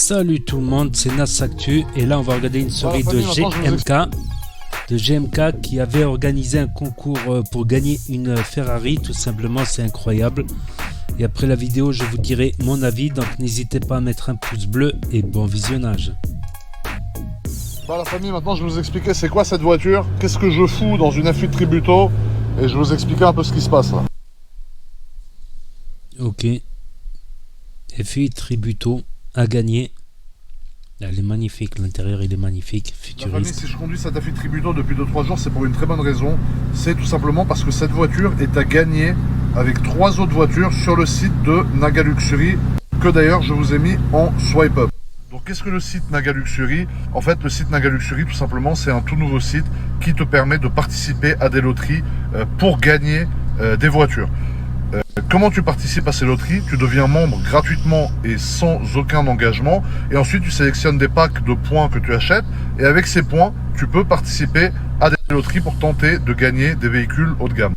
Salut tout le monde, c'est Nas Actu et là on va regarder une série de GMK qui avait organisé un concours pour gagner une Ferrari. Tout simplement, c'est incroyable. Et après la vidéo, je vous dirai mon avis, donc n'hésitez pas à mettre un pouce bleu et bon visionnage. Bah la famille, maintenant je vais vous expliquer c'est quoi cette voiture, qu'est-ce que je fous dans une F8 Tributo et je vais vous expliquer un peu ce qui se passe là. Ok. F8 Tributo a gagné. Elle est magnifique, l'intérieur il est magnifique, futuriste. La famille, si je conduis cette F8 Tributo depuis 2-3 jours, c'est pour une très bonne raison. C'est tout simplement parce que cette voiture est à gagner avec 3 autres voitures sur le site de Naga Luxury, que d'ailleurs je vous ai mis en swipe up. Donc qu'est-ce que le site Naga Luxury? En fait, le site Naga Luxury, tout simplement, c'est un tout nouveau site qui te permet de participer à des loteries pour gagner des voitures. Comment tu participes à ces loteries? Tu deviens membre gratuitement et sans aucun engagement. Et ensuite, tu sélectionnes des packs de points que tu achètes. Et avec ces points, tu peux participer à des loteries pour tenter de gagner des véhicules haut de gamme.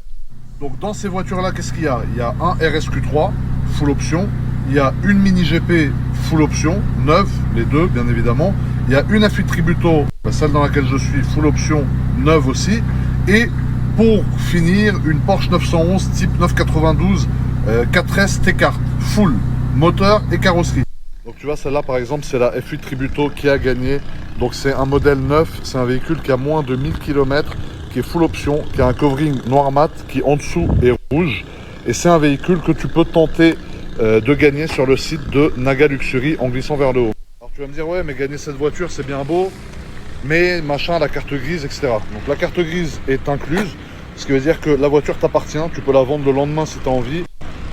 Donc dans ces voitures-là, qu'est-ce qu'il y a? Il y a un RSQ3, full option. Il y a une Mini GP, full option, neuve, les deux, bien évidemment. Il y a une F8 Tributo, celle dans laquelle je suis, full option, neuve aussi. Et pour finir, une Porsche 911 type 992 4S T-Cart, full, moteur et carrosserie. Donc tu vois, celle-là par exemple, c'est la F8 Tributo qui a gagné. Donc c'est un modèle neuf, c'est un véhicule qui a moins de 1000 km, qui est full option, qui a un covering noir mat, qui en dessous est rouge. Et c'est un véhicule que tu peux tenter de gagner sur le site de Naga Luxury en glissant vers le haut. Alors tu vas me dire, ouais mais gagner cette voiture c'est bien beau, mais machin, la carte grise, etc. Donc la carte grise est incluse, ce qui veut dire que la voiture t'appartient, tu peux la vendre le lendemain si tu as envie.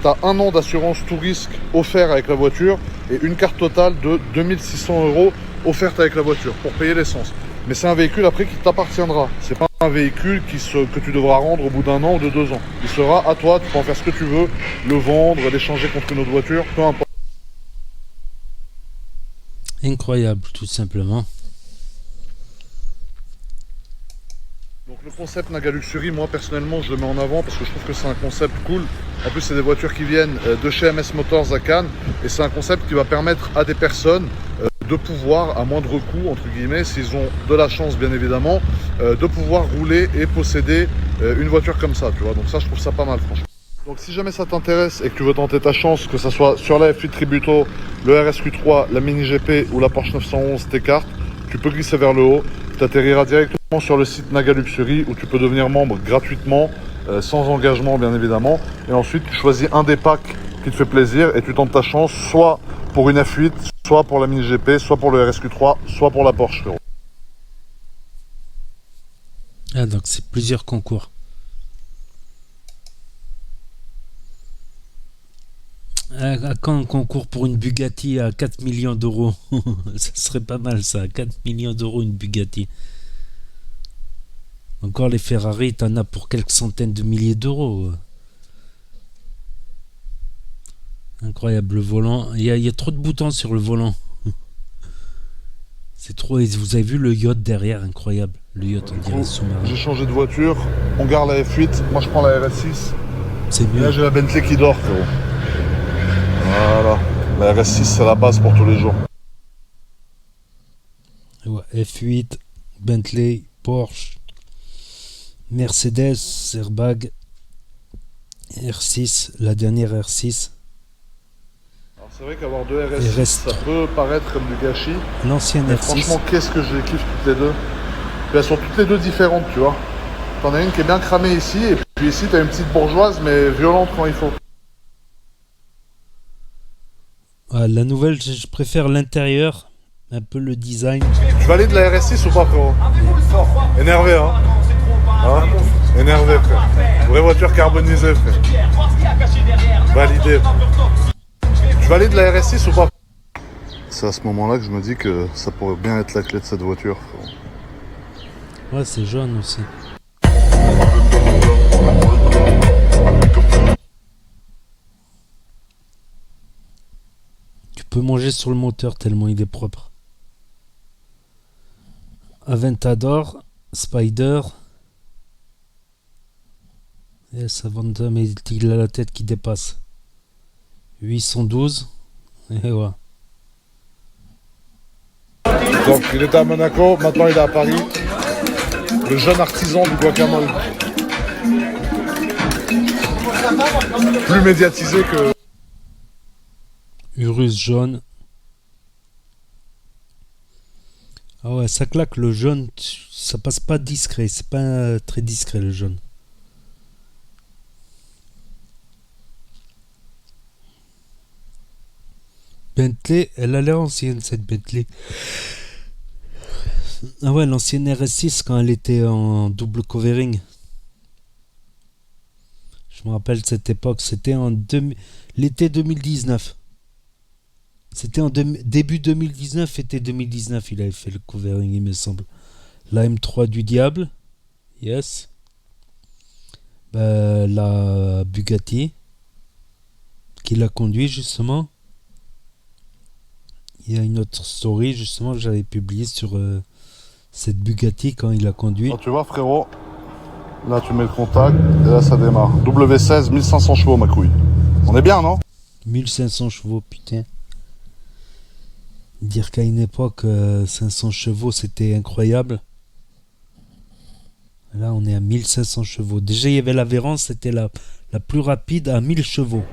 Tu as 1 an d'assurance tout risque offert avec la voiture et une carte totale de 2600 € offerte avec la voiture pour payer l'essence. Mais c'est un véhicule après qui t'appartiendra. C'est pas un véhicule que tu devras rendre au bout d'1 an ou de 2 ans. Il sera à toi, tu peux en faire ce que tu veux, le vendre, l'échanger contre une autre voiture, peu importe. Incroyable, tout simplement. Donc le concept Naga Luxury, moi personnellement je le mets en avant parce que je trouve que c'est un concept cool. En plus c'est des voitures qui viennent de chez MS Motors à Cannes et c'est un concept qui va permettre à des personnes de pouvoir, à moindre coût entre guillemets, s'ils ont de la chance bien évidemment, de pouvoir rouler et posséder une voiture comme ça, tu vois. Donc ça je trouve ça pas mal franchement. Donc si jamais ça t'intéresse et que tu veux tenter ta chance, que ce soit sur la F8 Tributo, le RSQ3, la Mini GP ou la Porsche 911 T-Cart, tu peux glisser vers le haut, tu atterriras directement sur le site Naga Luxury où tu peux devenir membre gratuitement, sans engagement bien évidemment. Et ensuite tu choisis un des packs qui te fait plaisir et tu tentes ta chance soit pour une F8, soit pour la Mini GP, soit pour le RSQ3, soit pour la Porsche, frérot. Ah, donc c'est plusieurs concours. À quand un concours pour une Bugatti à 4 millions d'euros? Ça serait pas mal ça, 4 millions d'euros une Bugatti. Encore les Ferrari, t'en as pour quelques centaines de milliers d'euros. Incroyable le volant, il y a trop de boutons sur le volant. C'est trop, et vous avez vu le yacht derrière, incroyable. Le yacht on dirait sous-marin. J'ai changé de voiture, on garde la F8, moi je prends la RS6. C'est mieux. Et là j'ai la Bentley qui dort, frérot. Voilà, la RS6 c'est la base pour tous les jours. Ouais, F8, Bentley, Porsche, Mercedes, airbag, R6, la dernière R6. Alors c'est vrai qu'avoir 2 RS6 ça peut paraître comme du gâchis. L'ancienne R6. Franchement qu'est-ce que je les kiffe toutes les deux. Puis elles sont toutes les deux différentes, tu vois. T'en as une qui est bien cramée ici et puis ici t'as une petite bourgeoise mais violente quand il faut. Ah, la nouvelle, je préfère l'intérieur, un peu le design. Tu valides la RS6 ou pas, frérot? Énervé, hein? Hein? Énervé, frère. Vraie voiture carbonisée, frère. Validé. Tu valides la RS6 ou pas? C'est à ce moment-là que je me dis que ça pourrait bien être la clé de cette voiture, frérot. Ouais, c'est jaune aussi. Tu peux manger sur le moteur tellement il est propre. Aventador, Spider. Et ça vend, mais il a la tête qui dépasse. 812. Et ouais. Donc il était à Monaco, maintenant il est à Paris. Le jeune artisan du guacamole. Plus médiatisé que... Urus jaune. Ah ouais, ça claque le jaune, ça passe pas discret, c'est pas très discret le jaune. Bentley, elle a l'air ancienne cette Bentley. Ah ouais, l'ancienne RS6 quand elle était en double covering. Je me rappelle cette époque, c'était en l'été 2019. C'était en début 2019, été 2019, il avait fait le covering, il me semble. La M3 du diable, yes. La Bugatti, qui l'a conduit justement. Il y a une autre story justement que j'avais publiée sur cette Bugatti quand il a conduit. Alors, tu vois frérot, là tu mets le contact et là ça démarre. W16, 1500 chevaux ma couille. On est bien non? 1500 chevaux, putain. Dire qu'à une époque, 500 chevaux, c'était incroyable. Là, on est à 1500 chevaux. Déjà, il y avait l'Aveyron, c'était la plus rapide à 1000 chevaux.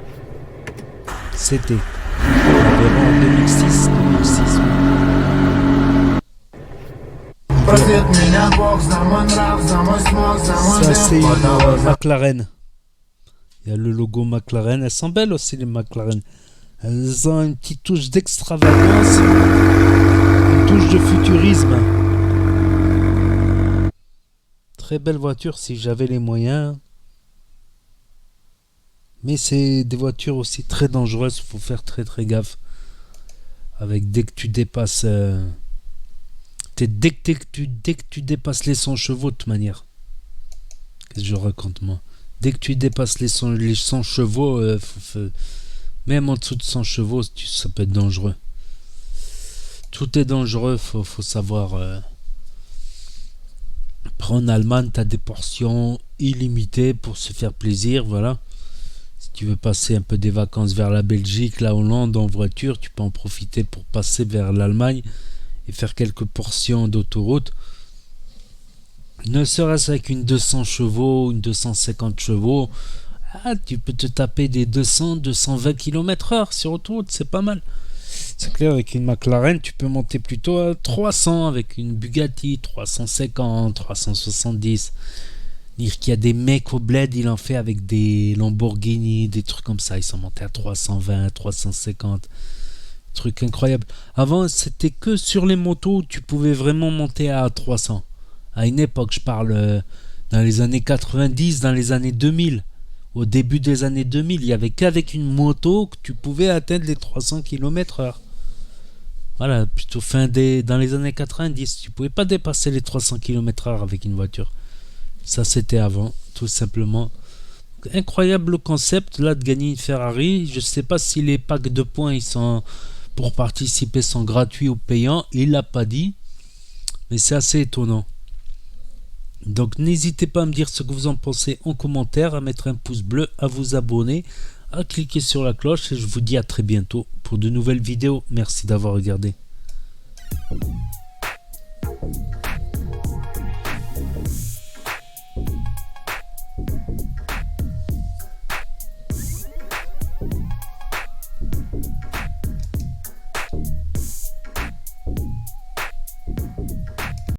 C'était. L'Aveyron en 2006. Ça, c'est une McLaren. Il y a le logo McLaren. Elles sont belles aussi, les McLaren. Elles ont une petite touche d'extravagance, une touche de futurisme. Très belle voiture si j'avais les moyens. Mais c'est des voitures aussi très dangereuses, il faut faire très très gaffe. Avec dès que tu dépasses... dès que tu dépasses les 100 chevaux de toute manière. Qu'est-ce que je raconte moi? Dès que tu dépasses les 100 chevaux... même en dessous de 100 chevaux, ça peut être dangereux. Tout est dangereux, faut savoir. Après en Allemagne, tu as des portions illimitées pour se faire plaisir, voilà. Si tu veux passer un peu des vacances vers la Belgique, la Hollande en voiture, tu peux en profiter pour passer vers l'Allemagne et faire quelques portions d'autoroute. Ne serait-ce avec une 200 chevaux, une 250 chevaux, tu peux te taper des 200-220 km/h sur autoroute, c'est pas mal. C'est clair, avec une McLaren, tu peux monter plutôt à 300, avec une Bugatti, 350, 370. Dire qu'il y a des mecs au bled, il en fait avec des Lamborghini, des trucs comme ça, ils sont montés à 320, 350. Truc incroyable. Avant, c'était que sur les motos où tu pouvais vraiment monter à 300. À une époque, je parle dans les années 90, dans les années 2000. Au début des années 2000, il n'y avait qu'avec une moto que tu pouvais atteindre les 300 km/h. Voilà, plutôt dans les années 90, tu ne pouvais pas dépasser les 300 km/h avec une voiture. Ça, c'était avant, tout simplement. Incroyable concept, là, de gagner une Ferrari. Je ne sais pas si les packs de points pour participer sont gratuits ou payants. Il ne l'a pas dit, mais c'est assez étonnant. Donc n'hésitez pas à me dire ce que vous en pensez en commentaire, à mettre un pouce bleu, à vous abonner, à cliquer sur la cloche et je vous dis à très bientôt pour de nouvelles vidéos. Merci d'avoir regardé.